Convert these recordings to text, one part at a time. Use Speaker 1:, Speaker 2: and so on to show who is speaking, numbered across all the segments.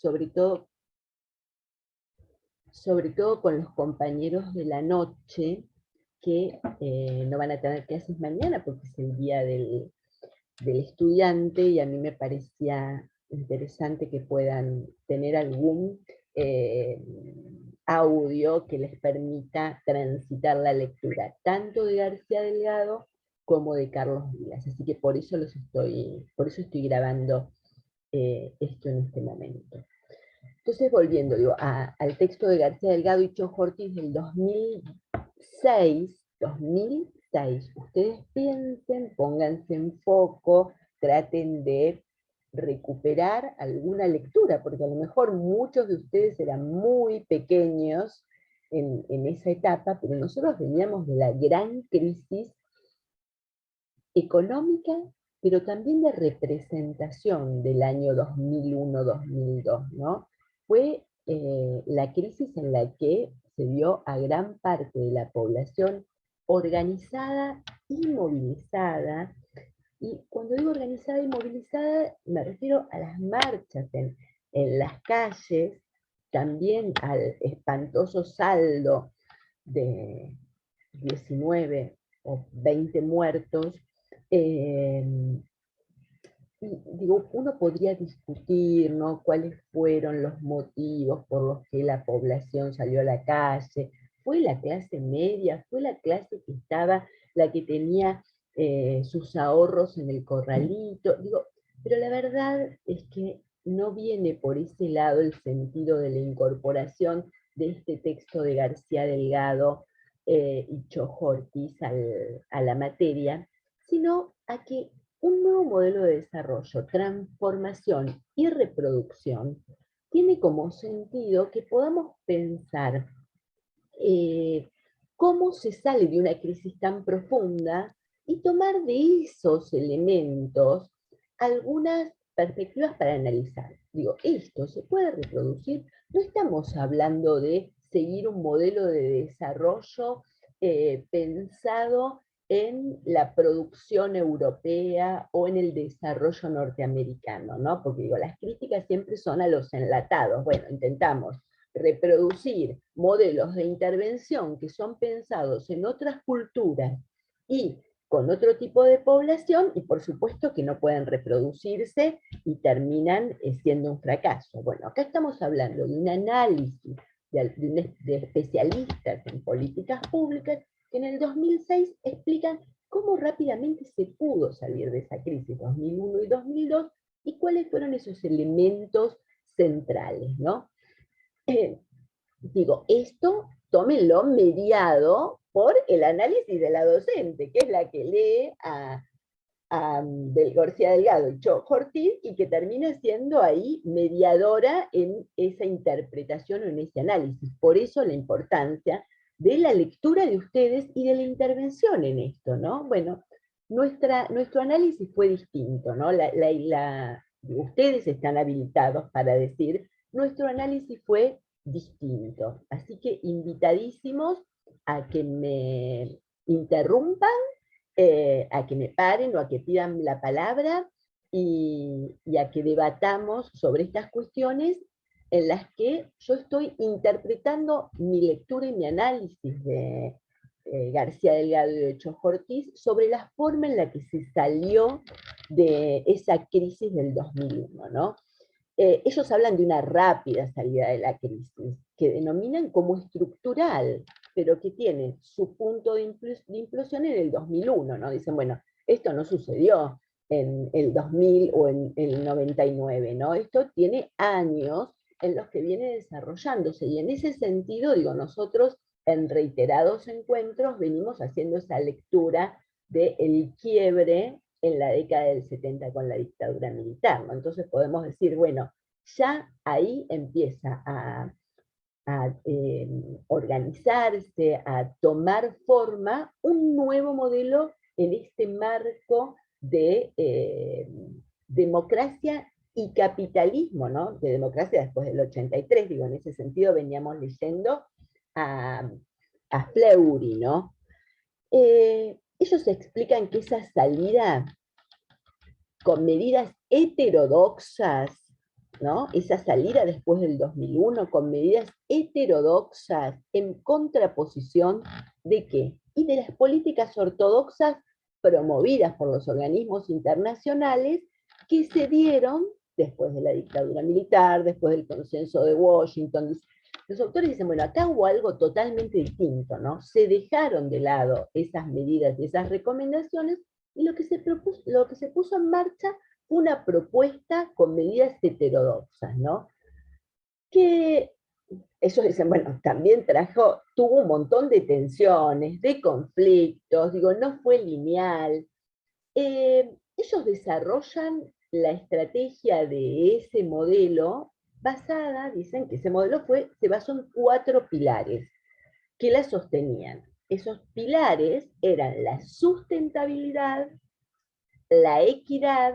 Speaker 1: sobre todo con los compañeros de la noche, que no van a tener clases mañana porque es el día del estudiante, y a mí me parecía interesante que puedan tener algún eh, audio que les permita transitar la lectura, tanto de García Delgado como de Carlos Díaz. Así que por eso estoy grabando esto en este momento. Entonces, volviendo, digo, al texto de García Delgado y Cho Ortiz del 2006, ustedes piensen, pónganse en foco, traten de recuperar alguna lectura, porque a lo mejor muchos de ustedes eran muy pequeños en esa etapa, pero nosotros veníamos de la gran crisis económica, pero también de representación del año 2001-2002, ¿no? Fue la crisis en la que se vio a gran parte de la población organizada y movilizada. Y cuando digo organizada y movilizada, me refiero a las marchas en las calles, también al espantoso saldo de 19 o 20 muertos. eh, Digo, uno podría discutir, ¿no?, cuáles fueron los motivos por los que la población salió a la calle. ¿Fue la clase media? ¿Fue la clase que estaba, la que tenía sus ahorros en el corralito? Digo, pero la verdad es que no viene por ese lado el sentido de la incorporación de este texto de García Delgado y Cho Ortiz a la materia, sino a que un nuevo modelo de desarrollo, transformación y reproducción tiene como sentido que podamos pensar cómo se sale de una crisis tan profunda y tomar de esos elementos algunas perspectivas para analizar. Digo, esto se puede reproducir. No estamos hablando de seguir un modelo de desarrollo pensado en la producción europea o en el desarrollo norteamericano, ¿no? Porque digo, las críticas siempre son a los enlatados. Bueno, intentamos reproducir modelos de intervención que son pensados en otras culturas y con otro tipo de población, y por supuesto que no pueden reproducirse y terminan siendo un fracaso. Bueno, acá estamos hablando de un análisis de especialistas en políticas públicas que en el 2006 explican cómo rápidamente se pudo salir de esa crisis 2001 y 2002 y cuáles fueron esos elementos centrales, ¿no? Digo, esto tómenlo mediado por el análisis de la docente, que es la que lee del García Delgado y Cho Ortiz, y que termina siendo ahí mediadora en esa interpretación o en ese análisis. Por eso la importancia de la lectura de ustedes y de la intervención en esto, ¿no? Bueno, nuestro análisis fue distinto, ¿no? Ustedes están habilitados para decir, nuestro análisis fue distinto. Así que invitadísimos a que me interrumpan, a que me paren o a que pidan la palabra y a que debatamos sobre estas cuestiones en las que yo estoy interpretando mi lectura y mi análisis de García Delgado y de Cho Ortiz sobre la forma en la que se salió de esa crisis del 2001, ¿no? Ellos hablan de una rápida salida de la crisis, que denominan como estructural, pero que tiene su punto de implosión en el 2001, ¿no? Dicen, bueno, esto no sucedió en el 2000 o en el 99, ¿no? Esto tiene años en los que viene desarrollándose, y en ese sentido, digo, nosotros en reiterados encuentros venimos haciendo esa lectura del quiebre en la década del 70 con la dictadura militar, ¿no? Entonces podemos decir, bueno, ya ahí empieza a organizarse, a tomar forma un nuevo modelo en este marco de democracia y capitalismo, ¿no? De democracia después del 83, digo, en ese sentido veníamos leyendo a, a Fleury, ¿no? Ellos explican que esa salida con medidas heterodoxas ¿no? Esa salida después del 2001 con medidas heterodoxas en contraposición ¿de qué? Y de las políticas ortodoxas promovidas por los organismos internacionales que se dieron después de la dictadura militar, después del consenso de Washington. Los autores dicen, bueno, acá hubo algo totalmente distinto, ¿no? Se dejaron de lado esas medidas y esas recomendaciones y lo que se puso en marcha una propuesta con medidas heterodoxas, ¿no? Que ellos dicen, bueno, también tuvo un montón de tensiones, de conflictos, digo, no fue lineal. Ellos desarrollan la estrategia de ese modelo basada, dicen que ese modelo se basó en 4 pilares que la sostenían. Esos pilares eran la sustentabilidad, la equidad,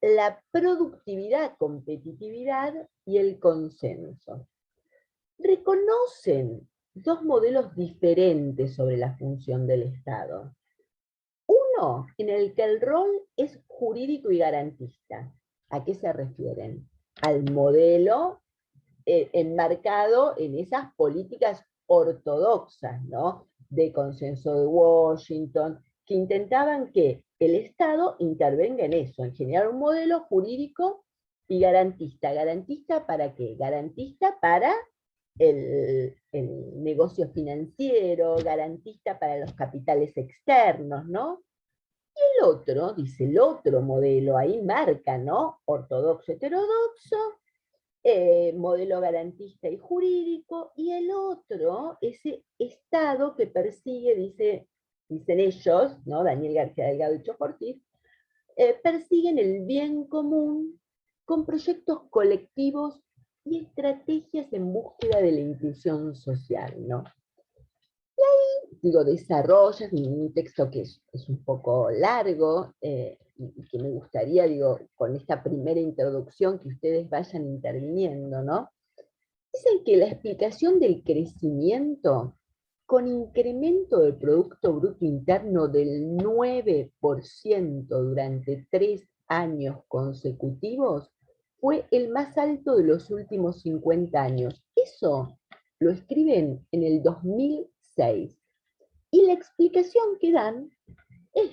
Speaker 1: la productividad, competitividad y el consenso. Reconocen 2 modelos diferentes sobre la función del Estado. Uno, en el que el rol es jurídico y garantista. ¿A qué se refieren? Al modelo enmarcado en esas políticas ortodoxas, ¿no? De consenso de Washington, que intentaban que el Estado intervenga en eso, en generar un modelo jurídico y garantista. ¿Garantista para qué? Garantista para el negocio financiero, garantista para los capitales externos, ¿no? Y el otro, dice el otro modelo, ahí marca, ¿no? Ortodoxo, heterodoxo, modelo garantista y jurídico, y el otro, ese Estado que persigue, dicen ellos, ¿no? Daniel García Delgado y Cho Ortiz, persiguen el bien común con proyectos colectivos y estrategias en búsqueda de la inclusión social, ¿no? Digo, desarrollas un texto que es un poco largo, y que me gustaría, digo, con esta primera introducción que ustedes vayan interviniendo, ¿no? Dicen que la explicación del crecimiento con incremento del Producto Bruto Interno del 9% durante 3 años consecutivos fue el más alto de los últimos 50 años. Eso lo escriben en el 2006. Y la explicación que dan es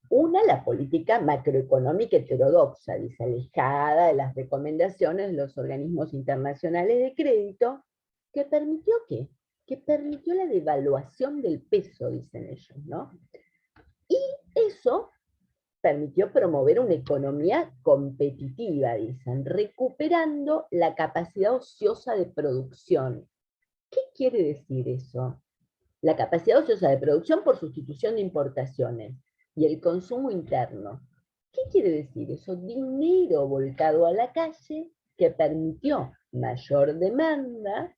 Speaker 1: una, la política macroeconómica heterodoxa, dice, alejada de las recomendaciones de los organismos internacionales de crédito, que permitió ¿qué? Que permitió la devaluación del peso, dicen ellos, ¿no? Y eso permitió promover una economía competitiva, dicen, recuperando la capacidad ociosa de producción. ¿Qué quiere decir eso? La capacidad ociosa de producción por sustitución de importaciones y el consumo interno. ¿Qué quiere decir eso? Dinero volcado a la calle que permitió mayor demanda.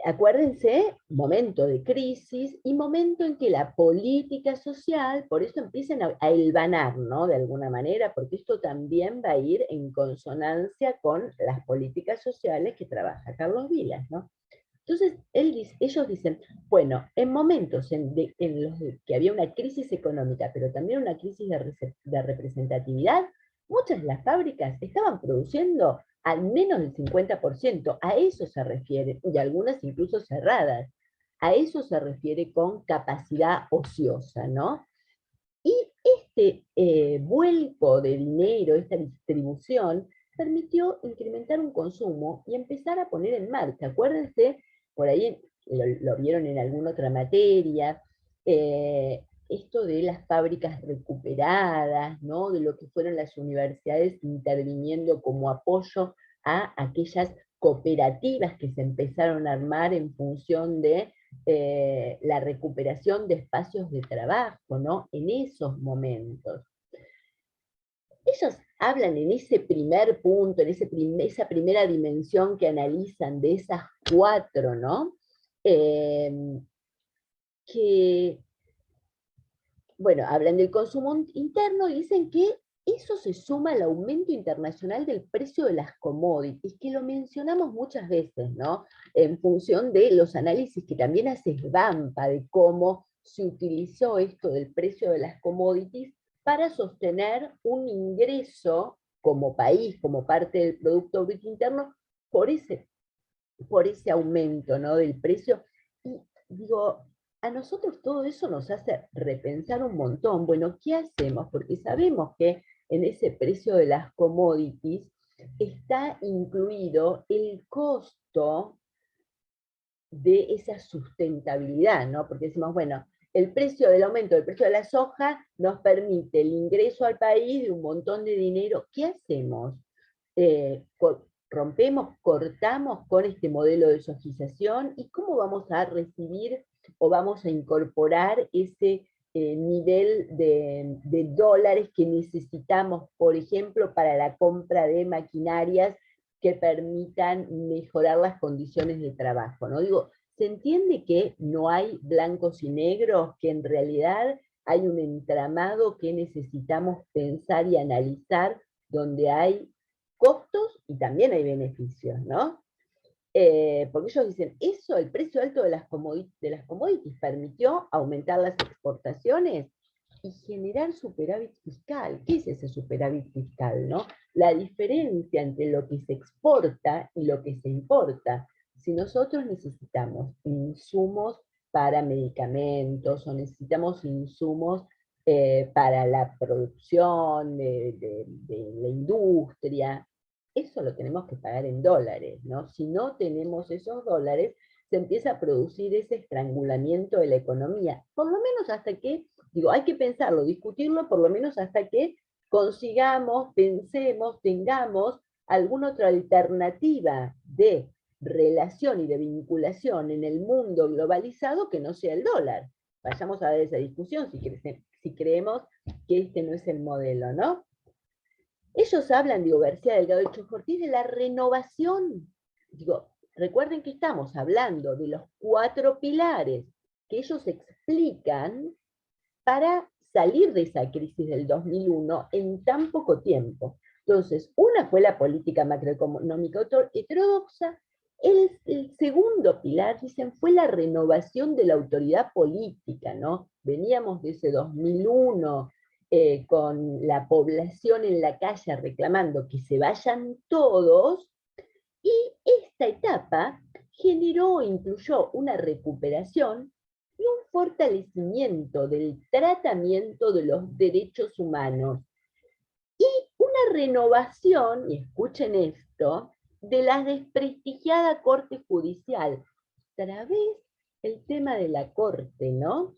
Speaker 1: Acuérdense, momento de crisis y momento en que la política social, por eso empiezan a hilvanar, ¿no? De alguna manera, porque esto también va a ir en consonancia con las políticas sociales que trabaja Carlos Vilas, ¿no? Entonces, ellos dicen, bueno, en momentos en los que había una crisis económica, pero también una crisis de representatividad, muchas de las fábricas estaban produciendo al menos el 50%, a eso se refiere, y algunas incluso cerradas, a eso se refiere con capacidad ociosa, ¿no? Y este vuelco de dinero, esta distribución, permitió incrementar un consumo y empezar a poner en marcha. Acuérdense, por ahí lo vieron en alguna otra materia, esto de las fábricas recuperadas, ¿no? De lo que fueron las universidades interviniendo como apoyo a aquellas cooperativas que se empezaron a armar en función de la recuperación de espacios de trabajo, ¿no? En esos momentos. Ellos hablan en ese primer punto, en esa primera dimensión que analizan de esas 4, ¿no? Que, bueno, hablan del consumo interno y dicen que eso se suma al aumento internacional del precio de las commodities, que lo mencionamos muchas veces, ¿no? En función de los análisis que también hace Svampa de cómo se utilizó esto del precio de las commodities para sostener un ingreso como país, como parte del Producto Bruto Interno, por ese, por ese aumento, ¿no?, del precio. Y digo, a nosotros todo eso nos hace repensar un montón. Bueno, ¿qué hacemos? Porque sabemos que en ese precio de las commodities está incluido el costo de esa sustentabilidad, ¿no? Porque decimos, bueno, el precio del aumento del precio de la soja nos permite el ingreso al país de un montón de dinero. ¿Qué hacemos? Rompemos, cortamos con este modelo de sojización, y cómo vamos a recibir o vamos a incorporar ese nivel de dólares que necesitamos, por ejemplo, para la compra de maquinarias que permitan mejorar las condiciones de trabajo, ¿no? Digo, se entiende que no hay blancos y negros, que en realidad hay un entramado que necesitamos pensar y analizar, donde hay costos y también hay beneficios, ¿no? Porque ellos dicen, eso, el precio alto de las commodities permitió aumentar las exportaciones y generar superávit fiscal. ¿Qué es ese superávit fiscal, no? La diferencia entre lo que se exporta y lo que se importa. Si nosotros necesitamos insumos para medicamentos o necesitamos insumos para la producción de la industria, eso lo tenemos que pagar en dólares, ¿no? Si no tenemos esos dólares, se empieza a producir ese estrangulamiento de la economía, por lo menos hasta que, digo, hay que pensarlo, discutirlo, por lo menos hasta que consigamos, pensemos, tengamos alguna otra alternativa de relación y de vinculación en el mundo globalizado que no sea el dólar. Vayamos a ver esa discusión si creemos que este no es el modelo, ¿no? Ellos hablan, digo, García Delgado y Chox Ortiz, de la renovación. Digo, recuerden que estamos hablando de los 4 pilares que ellos explican para salir de esa crisis del 2001 en tan poco tiempo. Entonces, una fue la política macroeconómica heterodoxa. El segundo pilar, dicen, fue la renovación de la autoridad política, ¿no? Veníamos de ese 2001 con la población en la calle reclamando que se vayan todos, y esta etapa generó e incluyó una recuperación y un fortalecimiento del tratamiento de los derechos humanos, y una renovación, y escuchen esto, de la desprestigiada Corte Judicial. Otra vez el tema de la Corte, ¿no?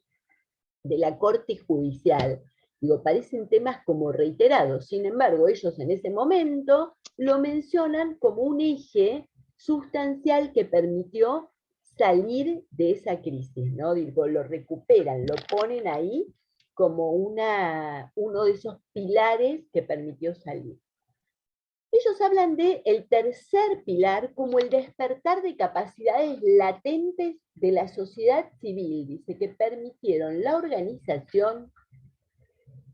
Speaker 1: De la Corte Judicial. Digo, parecen temas como reiterados, sin embargo, ellos en ese momento lo mencionan como un eje sustancial que permitió salir de esa crisis, ¿no? Digo, lo recuperan, lo ponen ahí como uno de esos pilares que permitió salir. Ellos hablan de el tercer pilar como el despertar de capacidades latentes de la sociedad civil, dice, que permitieron la organización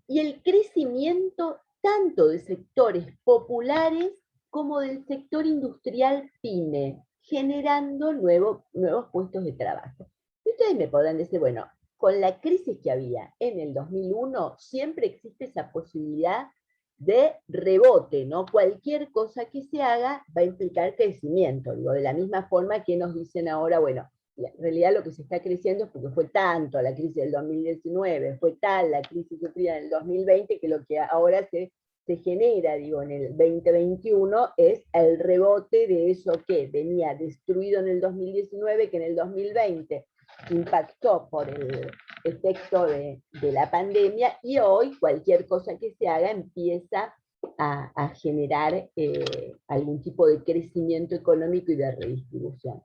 Speaker 1: y el crecimiento tanto de sectores populares como del sector industrial pyme, generando nuevos puestos de trabajo. Y ustedes me podrán decir, bueno, con la crisis que había en el 2001, siempre existe esa posibilidad de rebote, ¿no? Cualquier cosa que se haga va a implicar crecimiento, digo, de la misma forma que nos dicen ahora, bueno, en realidad lo que se está creciendo es porque fue tanto la crisis del 2019, fue tal la crisis sufrida en el 2020, que lo que ahora se genera, digo, en el 2021 es el rebote de eso que venía destruido en el 2019, que en el 2020 impactó por el efecto de la pandemia, y hoy cualquier cosa que se haga empieza a generar algún tipo de crecimiento económico y de redistribución.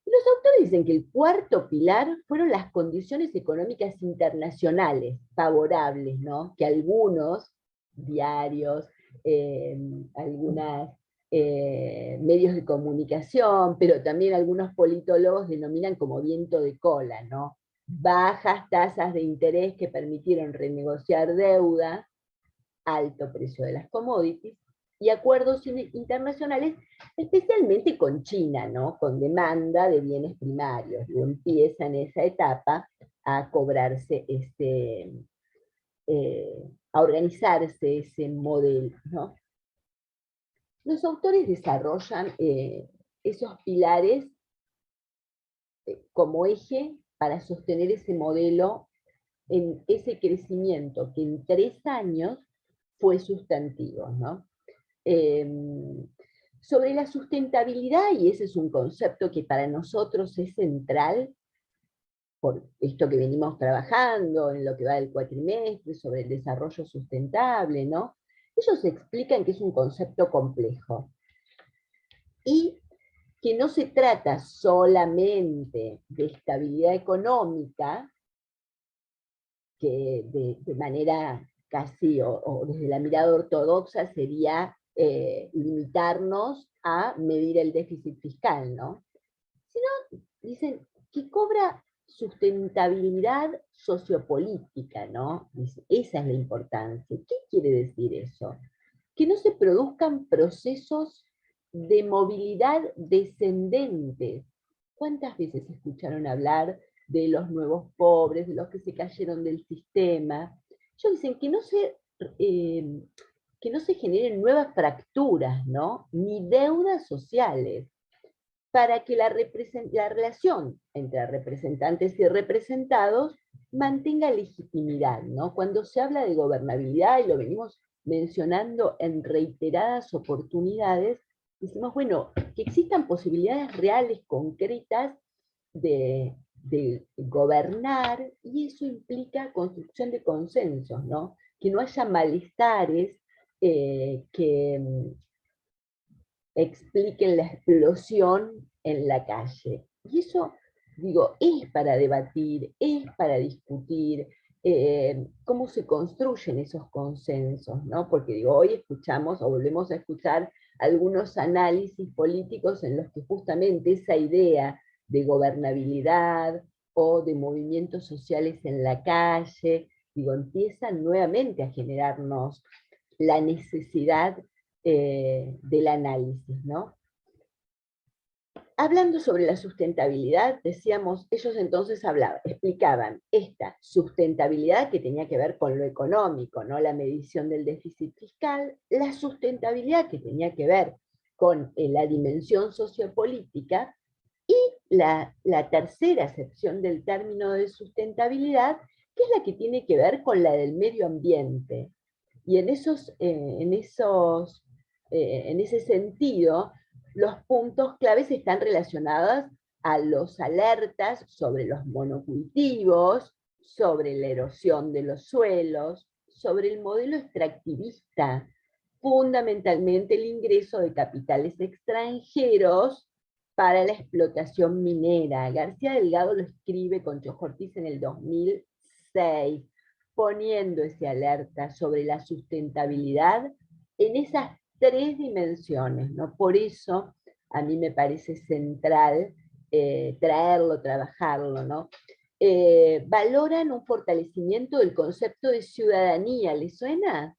Speaker 1: Los autores dicen que el cuarto pilar fueron las condiciones económicas internacionales favorables, ¿no? Que algunos diarios, algunos medios de comunicación, pero también algunos politólogos denominan como viento de cola, ¿no? Bajas tasas de interés que permitieron renegociar deuda, alto precio de las commodities, y acuerdos internacionales, especialmente con China, ¿no? Con demanda de bienes primarios. Y empieza en esa etapa a cobrarse a organizarse ese modelo, ¿no? Los autores desarrollan esos pilares como eje para sostener ese modelo en ese crecimiento que en 3 años fue sustantivo, ¿no? Sobre la sustentabilidad, y ese es un concepto que para nosotros es central, por esto que venimos trabajando en lo que va del cuatrimestre, sobre el desarrollo sustentable, ¿no? Ellos explican que es un concepto complejo, y que no se trata solamente de estabilidad económica, que de manera casi, o desde la mirada ortodoxa, sería limitarnos a medir el déficit fiscal, ¿no? Sino, dicen, que cobra sustentabilidad sociopolítica, ¿no? Dice, esa es la importancia. ¿Qué quiere decir eso? Que no se produzcan procesos de movilidad descendentes. ¿Cuántas veces escucharon hablar de los nuevos pobres, de los que se cayeron del sistema? Ellos dicen eh, que no se generen nuevas fracturas, ¿no? Ni deudas sociales, para que la relación entre representantes y representados mantenga legitimidad, ¿no? Cuando se habla de gobernabilidad, y lo venimos mencionando en reiteradas oportunidades, decimos, bueno, que existan posibilidades reales, concretas, de gobernar, y eso implica construcción de consensos, ¿no? Que no haya malestares que expliquen la explosión en la calle. Y eso, digo, es para debatir, es para discutir cómo se construyen esos consensos, ¿no? Porque digo, hoy escuchamos o volvemos a escuchar algunos análisis políticos en los que justamente esa idea de gobernabilidad o de movimientos sociales en la calle, digo, empiezan nuevamente a generarnos la necesidad del análisis, ¿no? Hablando sobre la sustentabilidad, decíamos, ellos entonces explicaban esta sustentabilidad que tenía que ver con lo económico, ¿no? La medición del déficit fiscal, la sustentabilidad que tenía que ver con la dimensión sociopolítica, y la tercera acepción del término de sustentabilidad, que es la que tiene que ver con la del medio ambiente. Y en ese sentido, los puntos claves están relacionados a los alertas sobre los monocultivos, sobre la erosión de los suelos, sobre el modelo extractivista, fundamentalmente el ingreso de capitales extranjeros para la explotación minera. García Delgado lo escribe con Chojo Ortiz en el 2006, poniendo ese alerta sobre la sustentabilidad en esas 3 dimensiones, ¿no? Por eso a mí me parece central traerlo, trabajarlo, ¿no? Valoran un fortalecimiento del concepto de ciudadanía, ¿les suena?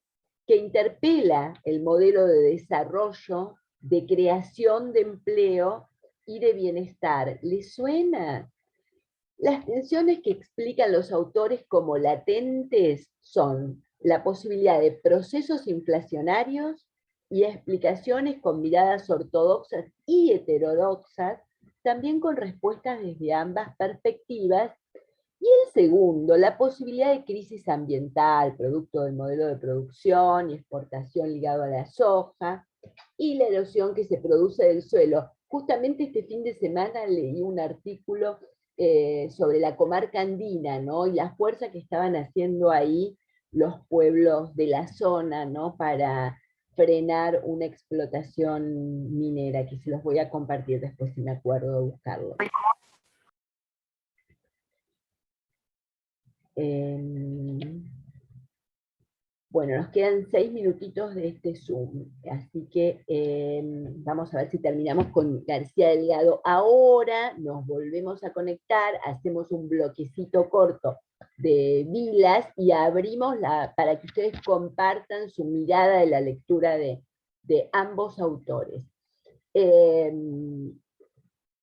Speaker 1: Que interpela el modelo de desarrollo, de creación de empleo y de bienestar. ¿Les suena? Las tensiones que explican los autores como latentes son la posibilidad de procesos inflacionarios y explicaciones con miradas ortodoxas y heterodoxas, también con respuestas desde ambas perspectivas. Y el segundo, la posibilidad de crisis ambiental, producto del modelo de producción y exportación ligado a la soja, y la erosión que se produce del suelo. Justamente este fin de semana leí un artículo sobre la comarca andina, ¿no? Y la fuerza que estaban haciendo ahí los pueblos de la zona, ¿no? Para frenar una explotación minera, que se los voy a compartir después si me acuerdo de buscarlo. Bueno, nos quedan 6 minutitos de este Zoom, así que vamos a ver si terminamos con García Delgado. Ahora nos volvemos a conectar, hacemos un bloquecito corto de Vilas y abrimos para que ustedes compartan su mirada de la lectura de ambos autores.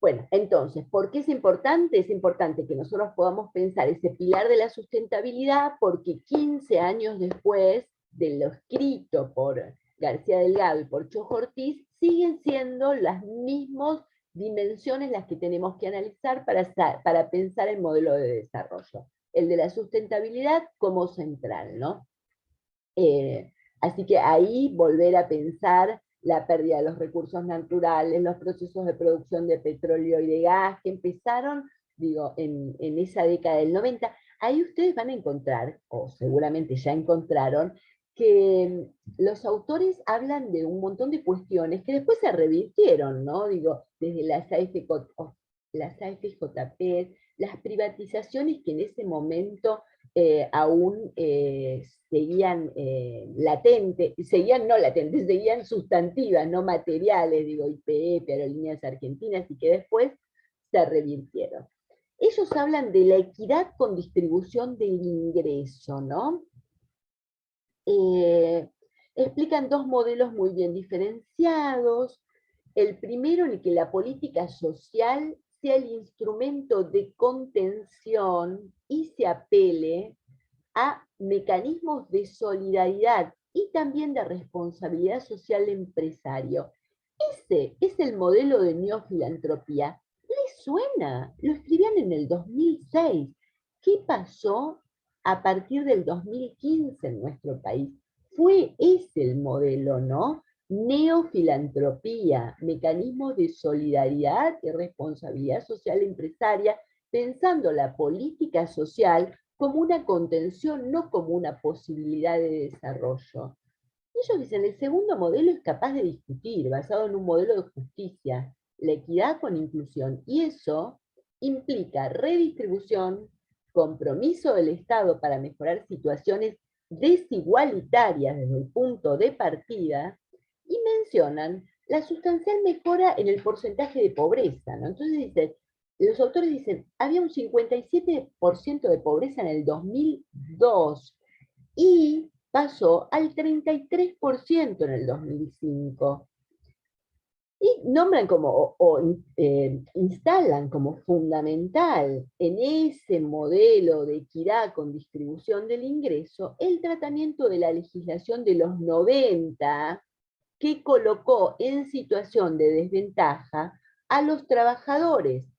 Speaker 1: Bueno, entonces, ¿por qué es importante? Es importante que nosotros podamos pensar ese pilar de la sustentabilidad, porque 15 años después de lo escrito por García Delgado y por Chojo Ortiz, siguen siendo las mismas dimensiones las que tenemos que analizar para pensar el modelo de desarrollo. El de la sustentabilidad como central, ¿no? Así que ahí volver a pensar la pérdida de los recursos naturales, los procesos de producción de petróleo y de gas que empezaron, digo, en esa década del 90, ahí ustedes van a encontrar, o seguramente ya encontraron, que los autores hablan de un montón de cuestiones que después se revirtieron, ¿no? Digo, desde las AFJP, las privatizaciones que en ese momento aún seguían latentes, no latentes, seguían sustantivas, no materiales, digo, IPF, Aerolíneas Argentinas, y que después se revirtieron. Ellos hablan de la equidad con distribución del ingreso, ¿no? Explican dos modelos muy bien diferenciados. El primero, en el que la política social sea el instrumento de contención y se apele a mecanismos de solidaridad y también de responsabilidad social del empresario. Ese es el modelo de neofilantropía. ¿Les suena? Lo escribían en el 2006. ¿Qué pasó a partir del 2015 en nuestro país? Fue ese el modelo, ¿no? Neofilantropía, mecanismos de solidaridad y responsabilidad social empresaria, pensando la política social como una contención, no como una posibilidad de desarrollo. Ellos dicen, el segundo modelo es capaz de discutir, basado en un modelo de justicia, la equidad con inclusión, y eso implica redistribución, compromiso del Estado para mejorar situaciones desigualitarias desde el punto de partida, y mencionan la sustancial mejora en el porcentaje de pobreza, ¿no? Entonces dicen, los autores dicen, había un 57% de pobreza en el 2002, y pasó al 33% en el 2005. Y nombran instalan como fundamental en ese modelo de equidad con distribución del ingreso el tratamiento de la legislación de los 90 que colocó en situación de desventaja a los trabajadores,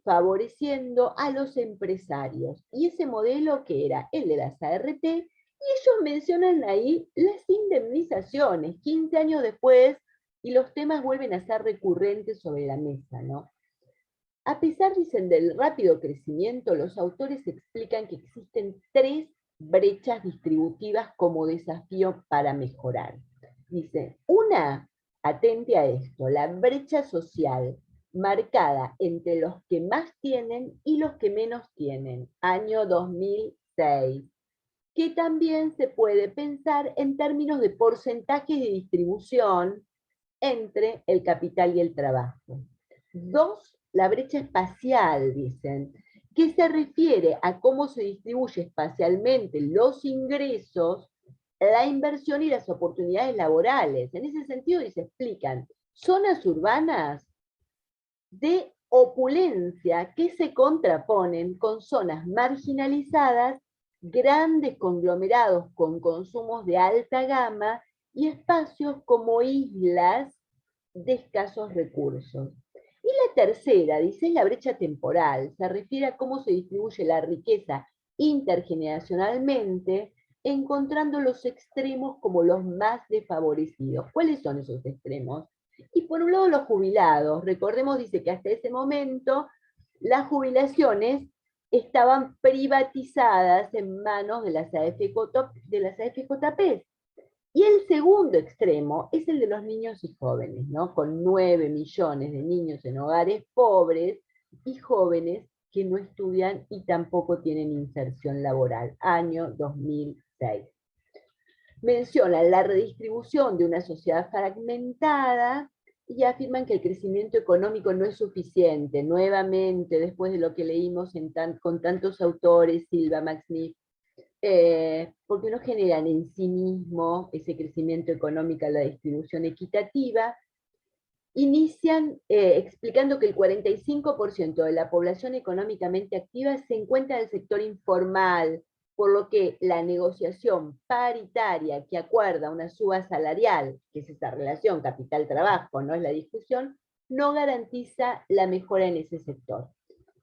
Speaker 1: favoreciendo a los empresarios. Y ese modelo que era el de las ART, y ellos mencionan ahí las indemnizaciones, 15 años después, y los temas vuelven a ser recurrentes sobre la mesa, ¿no? A pesar, dicen, del rápido crecimiento, los autores explican que existen tres brechas distributivas como desafío para mejorar. Dice, una, atente a esto, la brecha social, marcada entre los que más tienen y los que menos tienen, año 2006, que también se puede pensar en términos de porcentaje de distribución entre el capital y el trabajo. Dos, la brecha espacial, dicen, que se refiere a cómo se distribuye espacialmente los ingresos, la inversión y las oportunidades laborales. En ese sentido, se explican zonas urbanas de opulencia que se contraponen con zonas marginalizadas, grandes conglomerados con consumos de alta gama y espacios como islas de escasos recursos. Y la tercera, dice, es la brecha temporal. Se refiere a cómo se distribuye la riqueza intergeneracionalmente, encontrando los extremos como los más desfavorecidos. ¿Cuáles son esos extremos? Y por un lado los jubilados. Recordemos, dice, que hasta ese momento las jubilaciones estaban privatizadas en manos de las AFJP. Y el segundo extremo es el de los niños y jóvenes, ¿no? Con 9 millones de niños en hogares pobres y jóvenes que no estudian y tampoco tienen inserción laboral, año 2006. Mencionan la redistribución de una sociedad fragmentada y afirman que el crecimiento económico no es suficiente. Nuevamente, después de lo que leímos con tantos autores, Silva, Max Neff, porque no generan en sí mismo ese crecimiento económico, la distribución equitativa, inician explicando que el 45% de la población económicamente activa se encuentra en el sector informal, por lo que la negociación paritaria que acuerda una suba salarial, que es esta relación capital-trabajo, no es la discusión, no garantiza la mejora en ese sector.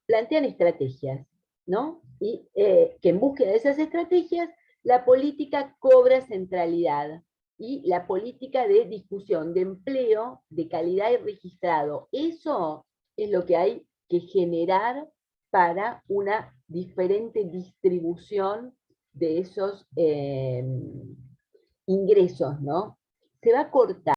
Speaker 1: Plantean estrategias, ¿no? Y que en búsqueda de esas estrategias, la política cobra centralidad y la política de discusión de empleo de calidad y registrado. Eso es lo que hay que generar para una diferente distribución de esos ingresos, ¿no? Se va a cortar